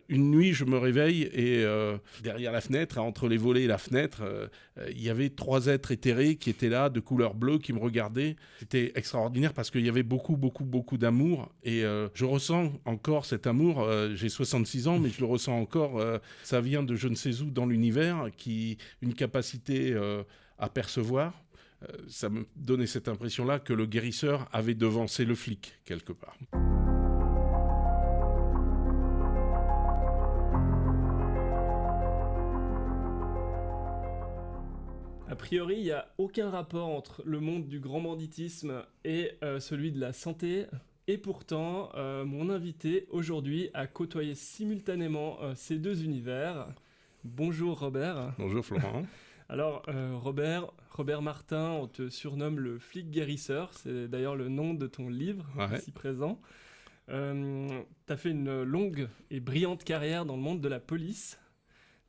une nuit, je me réveille et derrière la fenêtre, entre les volets et la fenêtre, il y avait 3 êtres éthérés qui étaient là, de couleur bleue, qui me regardaient. C'était extraordinaire parce qu'il y avait beaucoup, beaucoup, beaucoup d'amour. Et je ressens encore cet amour. J'ai 66 ans, mais je le ressens encore. Ça vient de je ne sais où dans l'univers, une capacité à percevoir. Ça me donnait cette impression-là que le guérisseur avait devancé le flic, quelque part. A priori, il n'y a aucun rapport entre le monde du grand banditisme et celui de la santé. Et pourtant, mon invité aujourd'hui a côtoyé simultanément ces deux univers. Bonjour Robert. Bonjour Florent. Alors Robert Martin, on te surnomme le flic guérisseur. C'est d'ailleurs le nom de ton livre ici présent. Tu as fait une longue et brillante carrière dans le monde de la police.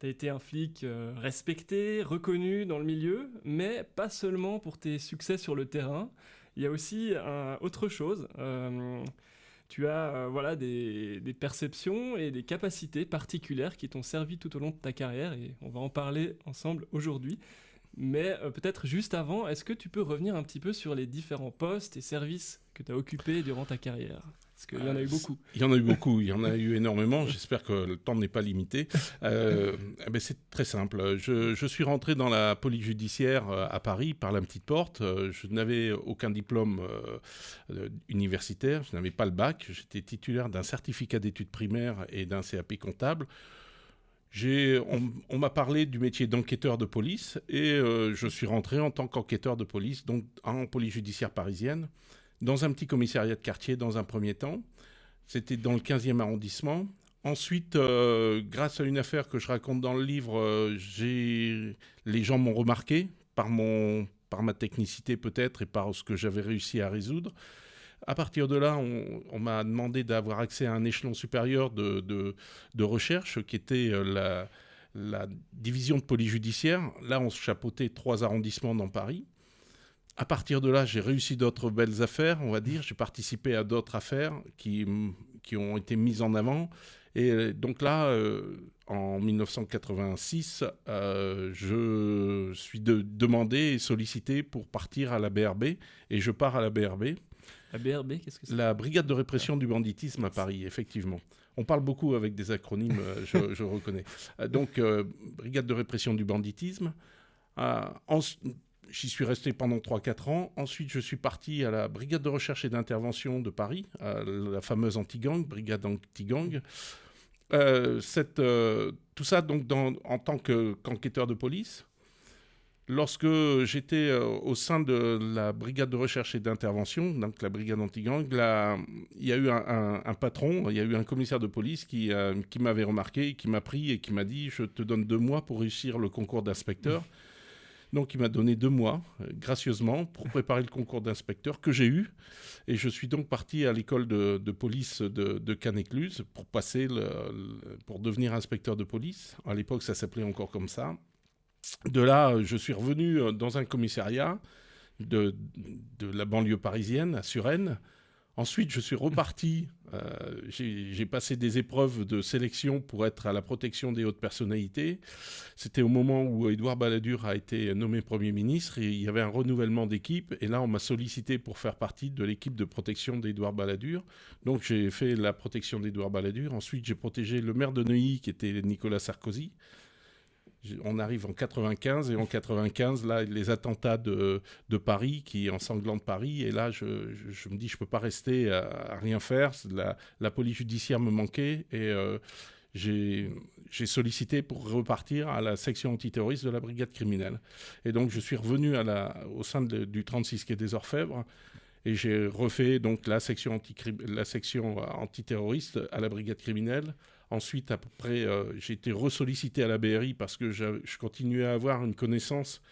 Tu as été un flic respecté, reconnu dans le milieu, mais pas seulement pour tes succès sur le terrain. Il y a aussi autre chose. Tu as des perceptions et des capacités particulières qui t'ont servi tout au long de ta carrière, et on va en parler ensemble aujourd'hui. Mais peut-être juste avant, est-ce que tu peux revenir un petit peu sur les différents postes et services que tu as occupés durant ta carrière ? Parce qu'il y en a eu beaucoup. Il y en a eu beaucoup, il y en a eu énormément. J'espère que le temps n'est pas limité. C'est très simple. Je suis rentré dans la police judiciaire à Paris par la petite porte. Je n'avais aucun diplôme universitaire, je n'avais pas le bac. J'étais titulaire d'un certificat d'études primaires et d'un CAP comptable. On m'a parlé du métier d'enquêteur de police et je suis rentré en tant qu'enquêteur de police, donc en police judiciaire parisienne, dans un petit commissariat de quartier dans un premier temps. C'était dans le 15e arrondissement. Ensuite, grâce à une affaire que je raconte dans le livre, les gens m'ont remarqué par ma technicité peut-être et par ce que j'avais réussi à résoudre. À partir de là, on m'a demandé d'avoir accès à un échelon supérieur de recherche qui était la division de police judiciaire. Là, on chapeautait 3 arrondissements dans Paris. À partir de là, j'ai réussi d'autres belles affaires, on va dire. J'ai participé à d'autres affaires qui ont été mises en avant. Et donc là, en 1986, je suis demandé et sollicité pour partir à la BRB. Et je pars à la BRB. La BRB, qu'est-ce que c'est ? La Brigade de répression du banditisme à Paris, effectivement. On parle beaucoup avec des acronymes, je reconnais. Donc, Brigade de répression du banditisme. J'y suis resté pendant 3-4 ans. Ensuite, je suis parti à la Brigade de recherche et d'intervention de Paris, la fameuse anti-gang, Brigade anti-gang. Tout ça donc en tant qu'enquêteur de police. Lorsque j'étais au sein de la Brigade de recherche et d'intervention, donc la Brigade anti-gang, il y a eu un patron, il y a eu un commissaire de police qui m'avait remarqué, qui m'a pris et qui m'a dit « Je te donne 2 mois pour réussir le concours d'inspecteur ». Donc, il m'a donné 2 mois, gracieusement, pour préparer le concours d'inspecteur que j'ai eu. Et je suis donc parti à l'école de police de Cannes-Écluse pour devenir inspecteur de police. À l'époque, ça s'appelait encore comme ça. De là, je suis revenu dans un commissariat de la banlieue parisienne, à Suresnes. Ensuite, je suis reparti, j'ai passé des épreuves de sélection pour être à la protection des hautes personnalités. C'était au moment où Édouard Balladur a été nommé Premier ministre et il y avait un renouvellement d'équipe. Et là, on m'a sollicité pour faire partie de l'équipe de protection d'Édouard Balladur. Donc, j'ai fait la protection d'Édouard Balladur. Ensuite, j'ai protégé le maire de Neuilly, qui était Nicolas Sarkozy. On arrive en 95 et en 95, là, les attentats de Paris qui ensanglantent Paris. Et là, je me dis, je ne peux pas rester à rien faire. La police judiciaire me manquait et j'ai sollicité pour repartir à la section antiterroriste de la brigade criminelle. Et donc, je suis revenu au sein du 36 quai des Orfèvres. Et j'ai refait donc la section antiterroriste à la brigade criminelle. Ensuite, après, j'ai été ressollicité à la BRI parce que je continuais à avoir une connaissance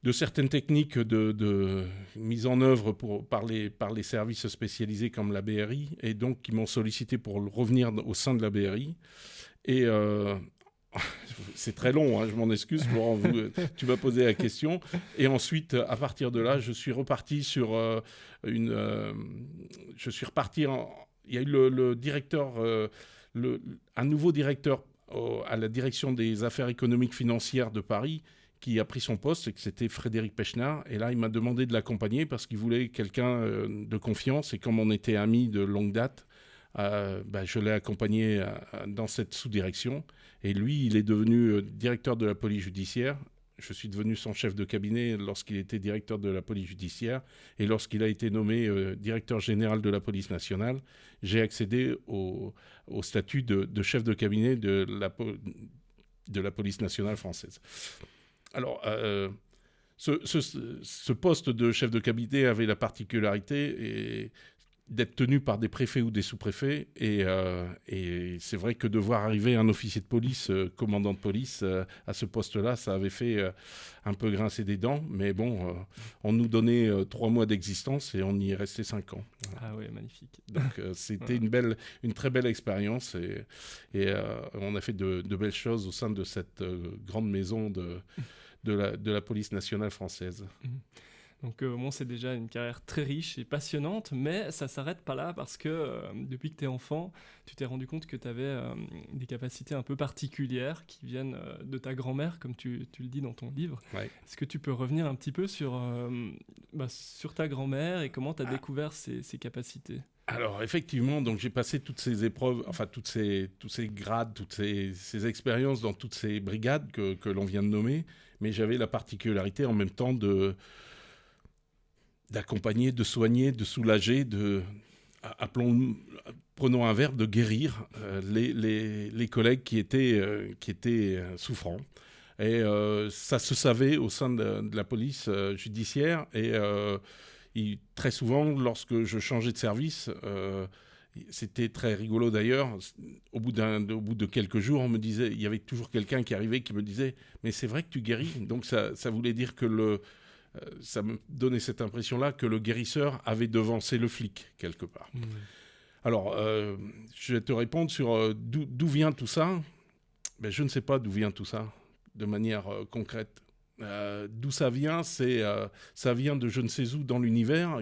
de certaines techniques de mise en œuvre par les services spécialisés comme la BRI, et donc qui m'ont sollicité pour revenir au sein de la BRI. Et c'est très long, hein, je m'en excuse, Florent, tu m'as posé la question. Et ensuite, à partir de là, je suis reparti sur je suis reparti il y a eu le directeur un nouveau directeur à la direction des affaires économiques financières de Paris qui a pris son poste, et que c'était Frédéric Pechnard. Et là, il m'a demandé de l'accompagner parce qu'il voulait quelqu'un de confiance. Et comme on était amis de longue date, je l'ai accompagné dans cette sous-direction. Et lui, il est devenu directeur de la police judiciaire. Je suis devenu son chef de cabinet lorsqu'il était directeur de la police judiciaire. Et lorsqu'il a été nommé directeur général de la police nationale, j'ai accédé au statut de chef de cabinet de la police nationale française. Alors, ce poste de chef de cabinet avait la particularité d'être tenu par des préfets ou des sous-préfets. Et c'est vrai que de voir arriver un officier de police, commandant de police, à ce poste-là, ça avait fait un peu grincer des dents. Mais bon, on nous donnait 3 mois d'existence et on y est resté 5 ans. Ah oui, magnifique. Donc c'était une très belle expérience. Et on a fait de belles choses au sein de cette grande maison de la police nationale française. Donc c'est déjà une carrière très riche et passionnante, mais ça ne s'arrête pas là parce que depuis que tu es enfant, tu t'es rendu compte que tu avais des capacités un peu particulières qui viennent de ta grand-mère, comme tu le dis dans ton livre. Ouais. Est-ce que tu peux revenir un petit peu sur ta grand-mère et comment tu as découvert ces capacités ? Alors effectivement, donc j'ai passé toutes ces épreuves, enfin tous ces grades, toutes ces expériences dans toutes ces brigades que l'on vient de nommer, mais j'avais la particularité en même temps d'accompagner, de soigner, de soulager, prenons un verbe, de guérir les collègues qui étaient souffrants. Et ça se savait au sein de la police judiciaire. Et très souvent, lorsque je changeais de service, c'était très rigolo d'ailleurs. Au bout de quelques jours, il y avait toujours quelqu'un qui arrivait qui me disait « Mais c'est vrai que tu guéris ?» Donc ça voulait dire que ça me donnait cette impression-là que le guérisseur avait devancé le flic, quelque part. Mmh. Alors, je vais te répondre sur d'où vient tout ça. Ben, je ne sais pas d'où vient tout ça, de manière concrète. D'où ça vient, ça vient de je ne sais où dans l'univers,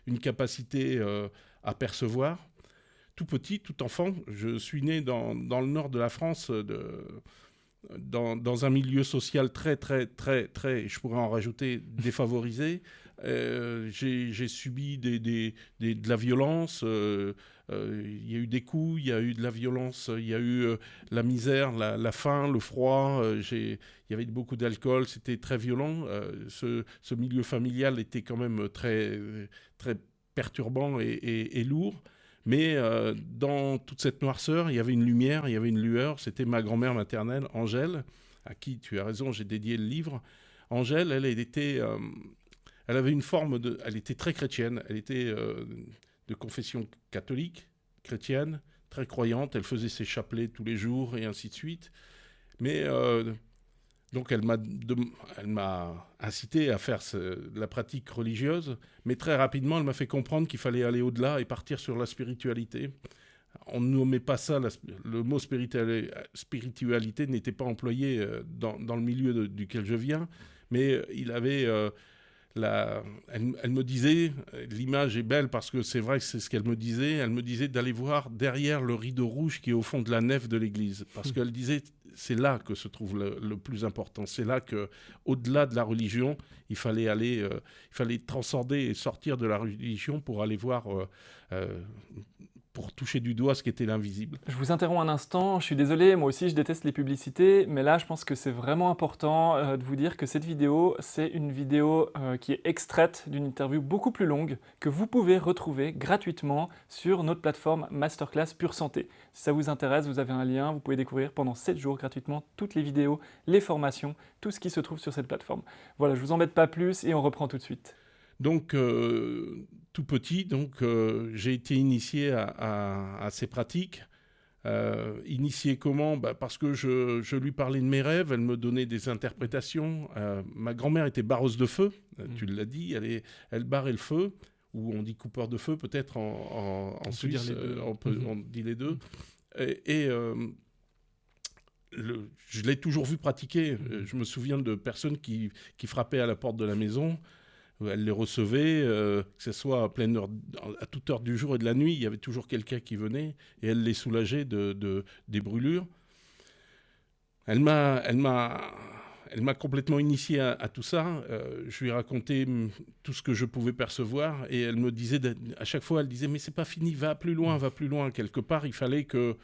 une capacité à percevoir. Tout petit, tout enfant, je suis né dans le nord de la France, dans un milieu social très, très, très, très, je pourrais en rajouter, défavorisé. J'ai subi de la violence, il y a eu des coups, il y a eu de la violence, il y a eu la misère, la faim, le froid, il y avait beaucoup d'alcool, c'était très violent. Ce milieu familial était quand même très, très perturbant et lourd. Mais dans toute cette noirceur, il y avait une lumière, il y avait une lueur. C'était ma grand-mère maternelle, Angèle, à qui, tu as raison, j'ai dédié le livre. Angèle, elle avait une forme elle était très chrétienne. Elle était de confession catholique, chrétienne, très croyante. Elle faisait ses chapelets tous les jours et ainsi de suite. Mais donc elle m'a incité à faire la pratique religieuse, mais très rapidement elle m'a fait comprendre qu'il fallait aller au-delà et partir sur la spiritualité. On ne nommait pas ça, le mot spiritualité n'était pas employé dans le milieu duquel je viens, mais il avait... elle me disait, l'image est belle parce que c'est vrai que c'est ce qu'elle me disait d'aller voir derrière le rideau rouge qui est au fond de la nef de l'église, parce qu'elle disait c'est là que se trouve le plus important, c'est là qu'au-delà de la religion, il fallait transcender et sortir de la religion pour aller voir, pour toucher du doigt ce qui était l'invisible. Je vous interromps un instant, je suis désolé, moi aussi je déteste les publicités, mais là je pense que c'est vraiment important de vous dire que cette vidéo, c'est une vidéo qui est extraite d'une interview beaucoup plus longue que vous pouvez retrouver gratuitement sur notre plateforme Masterclass Pure Santé. Si ça vous intéresse, vous avez un lien, vous pouvez découvrir pendant 7 jours gratuitement toutes les vidéos, les formations, tout ce qui se trouve sur cette plateforme. Voilà, je vous embête pas plus et on reprend tout de suite. Donc, tout petit, j'ai été initié à ces pratiques. Initié comment ? Parce que je lui parlais de mes rêves, elle me donnait des interprétations. Ma grand-mère était barreuse de feu, tu l'as dit, elle barrait le feu, ou on dit coupeur de feu peut-être en Suisse, on dit les deux. Je l'ai toujours vu pratiquer. Je me souviens de personnes qui frappaient à la porte de la maison. Elle les recevait, que ce soit à toute heure du jour et de la nuit, il y avait toujours quelqu'un qui venait et elle les soulageait des brûlures. Elle m'a complètement initié à tout ça. Je lui ai raconté tout ce que je pouvais percevoir et elle me disait, à chaque fois, elle disait « mais c'est pas fini, va plus loin, va plus loin ». Quelque part, il fallait que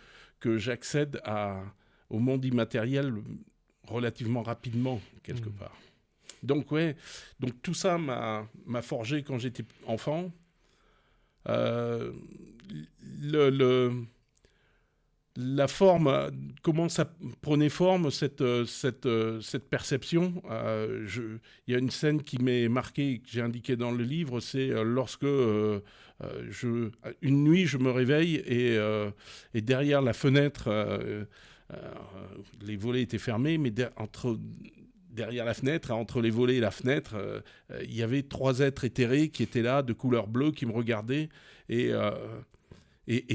j'accède au monde immatériel relativement rapidement, quelque part. Donc tout ça m'a forgé quand j'étais enfant. La forme, comment ça prenait forme, cette perception. Il y a une scène qui m'est marquée, que j'ai indiquée dans le livre, c'est lorsque une nuit, je me réveille et derrière la fenêtre, les volets étaient fermés, mais derrière la fenêtre, entre les volets et la fenêtre, il y avait 3 êtres éthérés qui étaient là, de couleur bleue, qui me regardaient. Et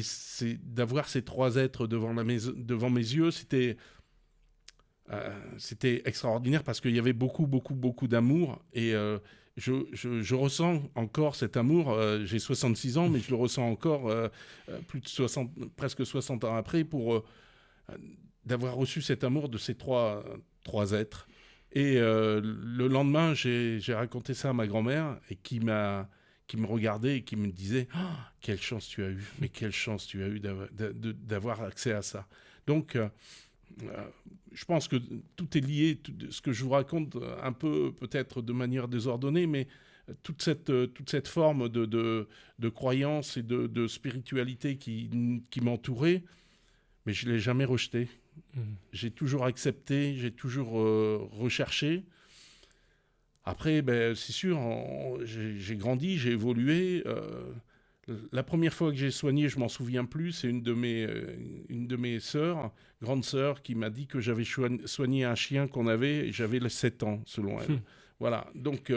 c'est d'avoir ces 3 êtres devant mes yeux, c'était extraordinaire parce qu'il y avait beaucoup, beaucoup, beaucoup d'amour. Et je ressens encore cet amour. J'ai 66 ans, mais je le ressens encore presque 60 ans après d'avoir reçu cet amour de ces trois êtres. Et le lendemain, j'ai raconté ça à ma grand-mère et qui me regardait et qui me disait « Ah, quelle chance tu as eu, mais quelle chance tu as eu d'avoir accès à ça. » Donc, je pense que tout est lié, ce que je vous raconte un peu peut-être de manière désordonnée, mais toute cette forme de croyance et de spiritualité qui m'entourait, mais je ne l'ai jamais rejetée. J'ai toujours accepté, j'ai toujours recherché. Après, c'est sûr, j'ai grandi, j'ai évolué. La première fois que j'ai soigné, je m'en souviens plus, c'est une de mes sœurs, grande sœur, qui m'a dit que j'avais soigné un chien qu'on avait, et j'avais 7 ans, selon elle. Voilà, donc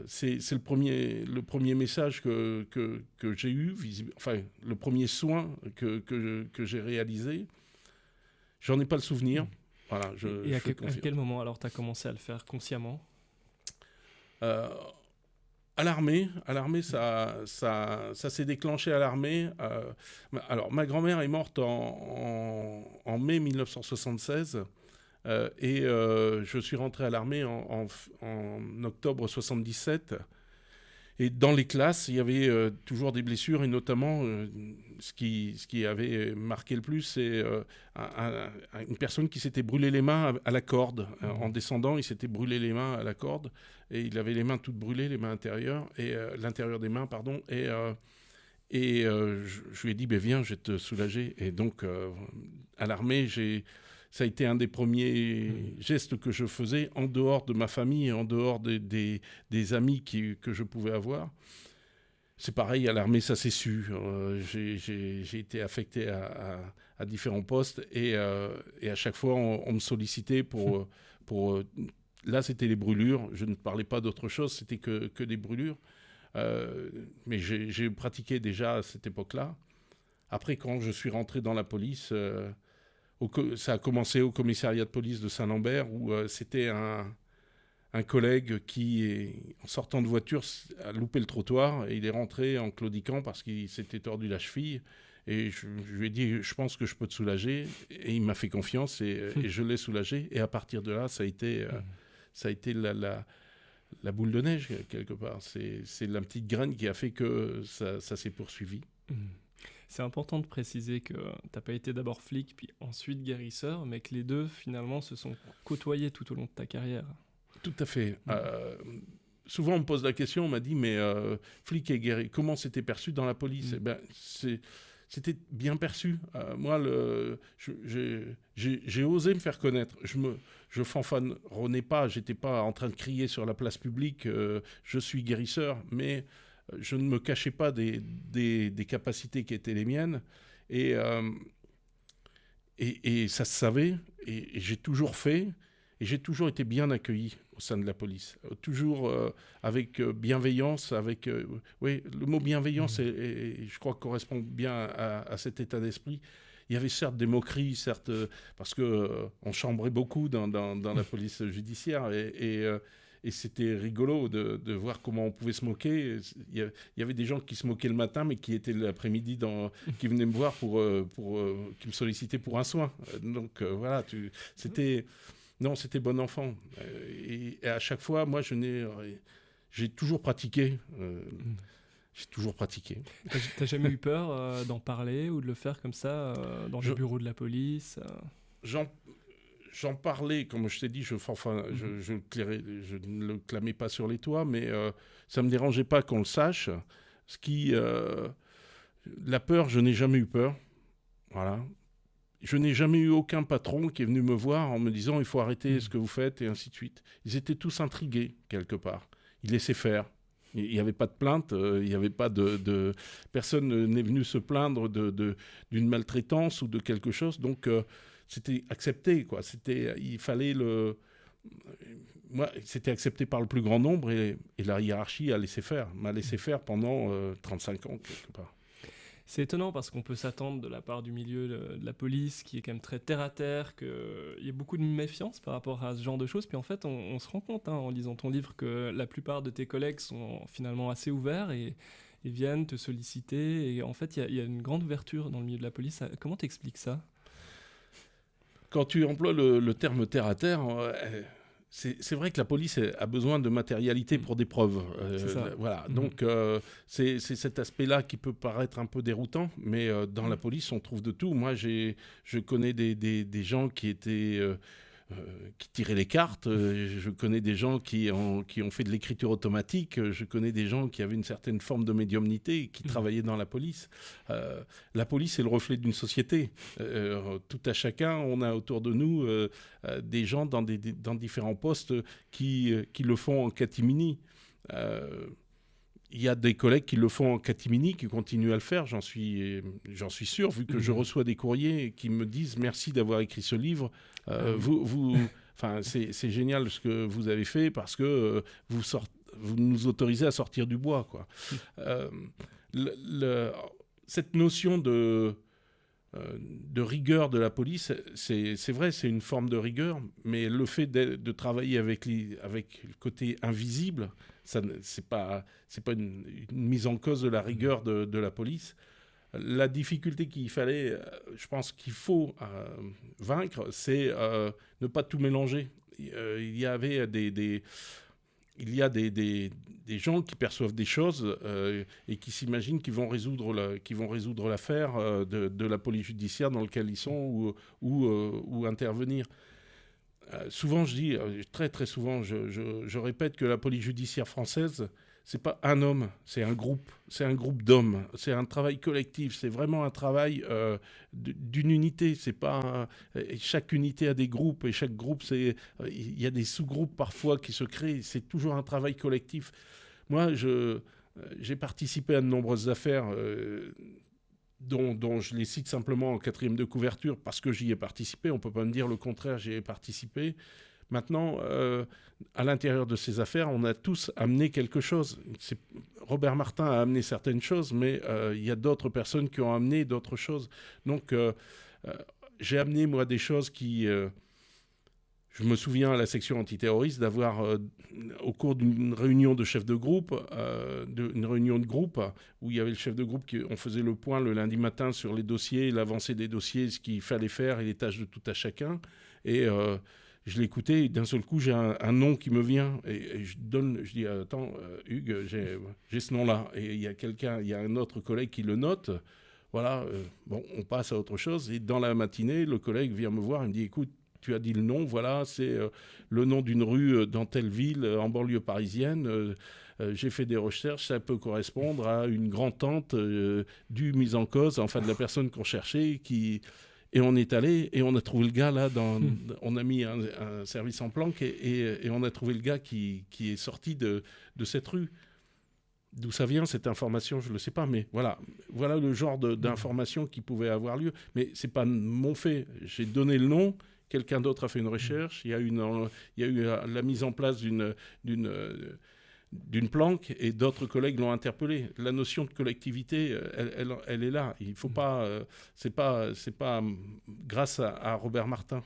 c'est le premier message que j'ai eu, enfin, le premier soin que j'ai réalisé. J'en ai pas le souvenir. Voilà, et à quel moment alors tu as commencé à le faire consciemment ? À l'armée, ça s'est déclenché à l'armée. Alors, ma grand-mère est morte en mai 1976 et je suis rentré à l'armée en octobre 77. Et dans les classes, il y avait toujours des blessures et notamment ce qui avait marqué le plus, c'est une personne qui s'était brûlé les mains à la corde. En descendant, il s'était brûlé les mains à la corde et il avait les mains toutes brûlées, les mains intérieures, et l'intérieur des mains, pardon. Et je lui ai dit, viens, je vais te soulager. Et donc, à l'armée, ça a été un des premiers gestes que je faisais en dehors de ma famille et en dehors des amis que je pouvais avoir. C'est pareil, à l'armée, ça s'est su. J'ai été affecté à différents postes et à chaque fois, on me sollicitait pour là, c'était les brûlures. Je ne parlais pas d'autre chose, c'était que des brûlures. Mais j'ai pratiqué déjà à cette époque-là. Après, quand je suis rentré dans la police... ça a commencé au commissariat de police de Saint-Lambert où c'était un collègue qui, en sortant de voiture, a loupé le trottoir et il est rentré en claudiquant parce qu'il s'était tordu la cheville. Et je lui ai dit, je pense que je peux te soulager. Et il m'a fait confiance et je l'ai soulagé. Et à partir de là, ça a été la boule de neige, quelque part. C'est la petite graine qui a fait que ça s'est poursuivi. C'est important de préciser que tu n'as pas été d'abord flic, puis ensuite guérisseur, mais que les deux, finalement, se sont côtoyés tout au long de ta carrière. Tout à fait. Souvent, on me pose la question, on m'a dit, mais flic et guérisseur, comment c'était perçu dans la police ? C'était bien perçu. Moi, j'ai osé me faire connaître. Je fanfaronnais pas, j'étais pas en train de crier sur la place publique, je suis guérisseur, mais... je ne me cachais pas des capacités qui étaient les miennes et ça se savait et j'ai toujours fait et j'ai toujours été bien accueilli au sein de la police, toujours avec bienveillance, oui, le mot bienveillance je crois correspond bien à cet état d'esprit. Il y avait certes des moqueries, certes parce que on chambrait beaucoup dans la police judiciaire et c'était rigolo de voir comment on pouvait se moquer. Il y avait des gens qui se moquaient le matin, mais qui étaient l'après-midi, qui venaient me voir qui me sollicitaient pour un soin. Donc voilà, c'était bon enfant. Et à chaque fois, moi, j'ai toujours pratiqué. J'ai toujours pratiqué. T'as jamais eu peur d'en parler ou de le faire comme ça dans le bureau de la police J'en parlais, comme je t'ai dit, je ne le clamais pas sur les toits, mais ça ne me dérangeait pas qu'on le sache. La peur, je n'ai jamais eu peur. Voilà. Je n'ai jamais eu aucun patron qui est venu me voir en me disant « il faut arrêter ce que vous faites » et ainsi de suite. Ils étaient tous intrigués, quelque part. Ils laissaient faire. Il n'y avait pas de plainte, il n'y avait pas personne n'est venu se plaindre d'une maltraitance ou de quelque chose. Donc, c'était accepté, quoi. C'était accepté par le plus grand nombre et la hiérarchie m'a laissé faire pendant 35 ans, quelque part. C'est étonnant parce qu'on peut s'attendre de la part du milieu de la police, qui est quand même très terre-à-terre, qu'il y a beaucoup de méfiance par rapport à ce genre de choses. Puis en fait, on se rend compte en lisant ton livre que la plupart de tes collègues sont finalement assez ouverts et viennent te solliciter. Et en fait, il y a une grande ouverture dans le milieu de la police. Comment t'expliques ça ? Quand tu emploies le terme terre-à-terre, c'est vrai que la police a besoin de matérialité pour des preuves. Voilà. Donc, c'est cet aspect-là qui peut paraître un peu déroutant, mais dans la police, on trouve de tout. Moi, je connais des gens qui tiraient les cartes. Je connais des gens qui ont fait de l'écriture automatique. Je connais des gens qui avaient une certaine forme de médiumnité et qui travaillaient dans la police. La police est le reflet d'une société. Tout à chacun, on a autour de nous des gens dans différents postes qui le font en catimini. Il y a des collègues qui le font en catimini, qui continuent à le faire, j'en suis sûr, vu que je reçois des courriers qui me disent « Merci d'avoir écrit ce livre. C'est génial ce que vous avez fait parce que vous nous autorisez à sortir du bois. » quoi. Cette notion de rigueur de la police, c'est vrai, c'est une forme de rigueur, mais le fait de travailler avec le côté invisible, c'est pas une mise en cause de la rigueur de la police. La difficulté je pense qu'il faut vaincre, c'est ne pas tout mélanger. Il y a des gens qui perçoivent des choses et qui s'imaginent qu'ils vont résoudre l'affaire de la police judiciaire dans laquelle ils sont ou intervenir. Souvent, je dis, très très souvent, je répète que la police judiciaire française, c'est pas un homme, c'est un groupe d'hommes, c'est un travail collectif, c'est vraiment un travail d'une unité. C'est pas chaque unité a des groupes et chaque groupe, il y a des sous-groupes parfois qui se créent. C'est toujours un travail collectif. Moi, j'ai participé à de nombreuses affaires dont je les cite simplement en 4e de couverture parce que j'y ai participé. On peut pas me dire le contraire, j'y ai participé. Maintenant, à l'intérieur de ces affaires, on a tous amené quelque chose. Robert Martin a amené certaines choses, mais il y a d'autres personnes qui ont amené d'autres choses. Donc, j'ai amené, moi, des choses qui... je me souviens à la section antiterroriste d'avoir, au cours d'une réunion de chefs de groupe, une réunion de groupe, où il y avait le chef de groupe, on faisait le point le lundi matin sur les dossiers, l'avancée des dossiers, ce qu'il fallait faire et les tâches de tout à chacun. Et... je l'écoutais et d'un seul coup, j'ai un nom qui me vient et je dis « Attends, Hugues, j'ai ce nom-là. » Et il y a un autre collègue qui le note. Voilà, on passe à autre chose. Et dans la matinée, le collègue vient me voir et me dit « Écoute, tu as dit le nom, voilà, c'est le nom d'une rue dans telle ville, en banlieue parisienne. J'ai fait des recherches, ça peut correspondre à une grand-tante du mise en cause, enfin de la personne qu'on cherchait qui... » Et on est allé et on a trouvé le gars là, on a mis un service en planque et on a trouvé le gars qui est sorti de cette rue. D'où ça vient cette information, je ne le sais pas, mais voilà le genre d'information qui pouvait avoir lieu. Mais ce n'est pas mon fait. J'ai donné le nom, quelqu'un d'autre a fait une recherche, il y a eu la mise en place d'une planque et d'autres collègues l'ont interpellé. La notion de collectivité, elle est là. Il faut pas, c'est pas grâce à Robert Martin.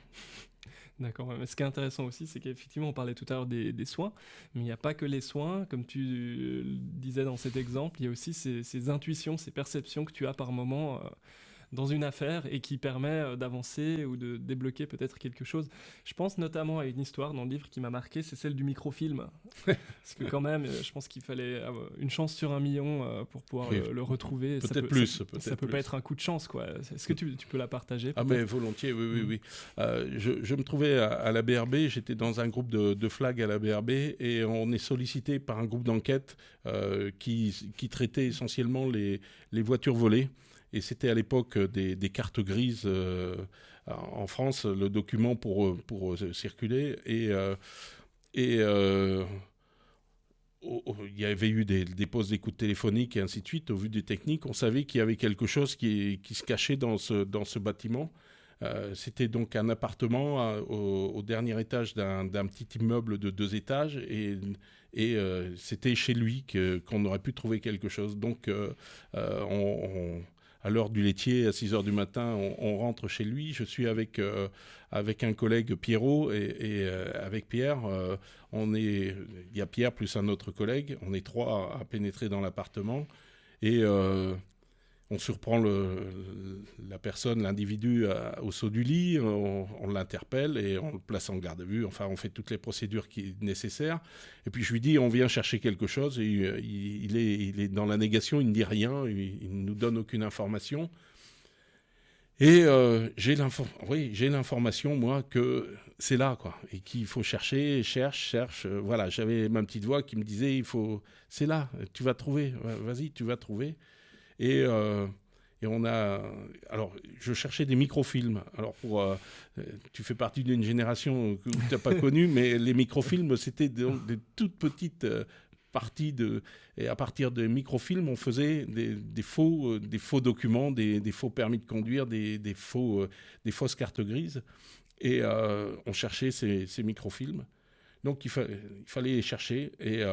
D'accord, mais ce qui est intéressant aussi, c'est qu'effectivement, on parlait tout à l'heure des soins, mais il n'y a pas que les soins, comme tu le disais dans cet exemple, il y a aussi ces intuitions, ces perceptions que tu as par moment dans une affaire et qui permet d'avancer ou de débloquer peut-être quelque chose. Je pense notamment à une histoire dans le livre qui m'a marqué, c'est celle du microfilm. Parce que quand même, je pense qu'il fallait une chance sur 1 million pour pouvoir le retrouver. Peut-être plus. Ça peut pas être un coup de chance, quoi. Est-ce que tu peux la partager peut-être? Ah mais volontiers, oui. Je me trouvais à la BRB, j'étais dans un groupe de flag à la BRB et on est sollicité par un groupe d'enquête qui traitait essentiellement les voitures volées. Et c'était à l'époque des cartes grises en France, le document pour circuler. Et il y avait eu des pauses d'écoute téléphonique et ainsi de suite. Au vu des techniques, on savait qu'il y avait quelque chose qui se cachait dans ce bâtiment. C'était donc un appartement au dernier étage d'un petit immeuble de 2 étages. Et c'était chez lui qu'on aurait pu trouver quelque chose. Donc à l'heure du laitier, à 6h du matin, on rentre chez lui. Je suis avec un collègue Pierrot et avec Pierre, il y a Pierre plus un autre collègue. On est 3 à pénétrer dans l'appartement et on surprend la personne, l'individu au saut du lit, on l'interpelle et on le place en garde à vue. Enfin, on fait toutes les procédures nécessaires. Et puis je lui dis, on vient chercher quelque chose. Et il est dans la négation, il ne dit rien, il ne nous donne aucune information. Et j'ai l'information, moi, que c'est là, quoi. Et qu'il faut chercher, cherche. Voilà, j'avais ma petite voix qui me disait, c'est là, tu vas trouver, vas-y, tu vas trouver. Et on a... Alors, je cherchais des microfilms. Alors, tu fais partie d'une génération que tu n'as pas connue, mais les microfilms, c'était des toutes petites parties et à partir des microfilms, on faisait des faux documents, des faux permis de conduire, des fausses cartes grises. Et on cherchait ces microfilms. Donc, il fallait les chercher. Et...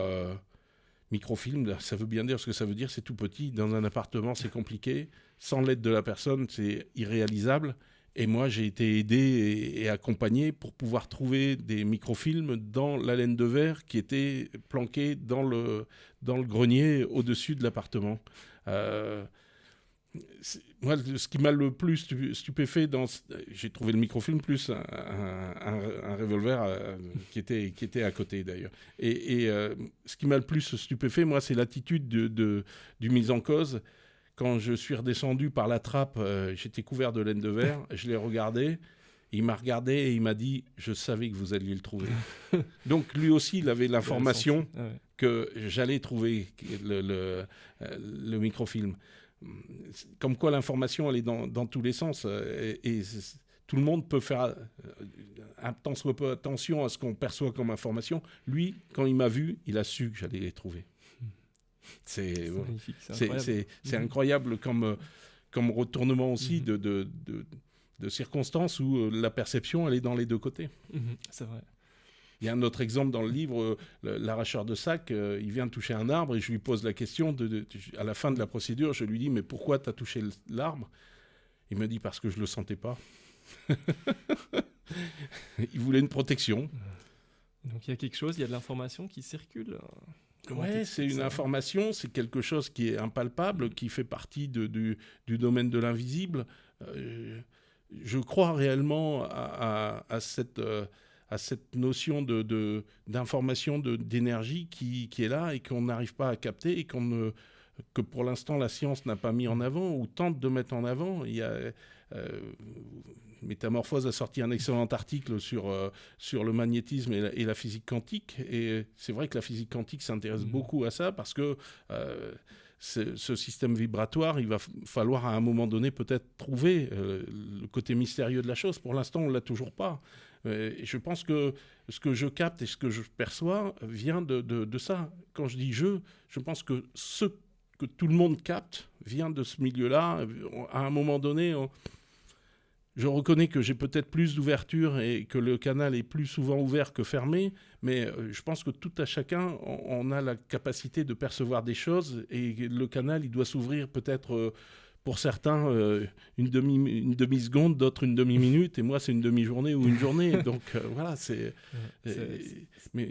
microfilm, ça veut bien dire ce que ça veut dire, c'est tout petit. Dans un appartement, c'est compliqué. Sans l'aide de la personne, c'est irréalisable. Et moi, j'ai été aidé et accompagné pour pouvoir trouver des microfilms dans la laine de verre qui était planquée dans le grenier au-dessus de l'appartement. Moi, ce qui m'a le plus stupéfait, j'ai trouvé le microfilm plus un revolver qui était à côté d'ailleurs. Et ce qui m'a le plus stupéfait, moi, c'est l'attitude du mis en cause. Quand je suis redescendu par la trappe, j'étais couvert de laine de verre, je l'ai regardé. Il m'a regardé et il m'a dit « Je savais que vous alliez le trouver ». Donc lui aussi, il avait l'information que j'allais trouver le microfilm. Comme quoi l'information, elle est dans tous les sens. Et tout le monde peut faire attention à ce qu'on perçoit comme information. Lui, quand il m'a vu, il a su que j'allais les trouver. C'est magnifique, c'est incroyable comme retournement aussi de circonstances où la perception, elle est dans les deux côtés. C'est vrai. Il y a un autre exemple dans le livre, l'arracheur de sac, il vient toucher un arbre et je lui pose la question, à la fin de la procédure, je lui dis « Mais pourquoi tu as touché l'arbre ?» Il me dit « Parce que je ne le sentais pas. » Il voulait une protection. Donc il y a quelque chose, il y a de l'information qui circule. Oui, c'est une information, c'est quelque chose qui est impalpable, qui fait partie du domaine de l'invisible. Je crois réellement à cette notion d'information, d'énergie qui est là et qu'on n'arrive pas à capter et que pour l'instant la science n'a pas mis en avant ou tente de mettre en avant. Il y a Métamorphose a sorti un excellent article sur le magnétisme et la physique quantique. Et c'est vrai que la physique quantique s'intéresse beaucoup à ça parce que ce système vibratoire, il va falloir à un moment donné peut-être trouver le côté mystérieux de la chose. Pour l'instant, on ne l'a toujours pas. Et je pense que ce que je capte et ce que je perçois vient de ça. Quand je dis je pense que ce que tout le monde capte vient de ce milieu-là. À un moment donné, je reconnais que j'ai peut-être plus d'ouverture et que le canal est plus souvent ouvert que fermé, mais je pense que tout à chacun, on a la capacité de percevoir des choses et le canal, il doit s'ouvrir peut-être pour certains, une demi-seconde, d'autres une demi-minute, et moi, c'est une demi-journée ou une journée. Donc, voilà, mais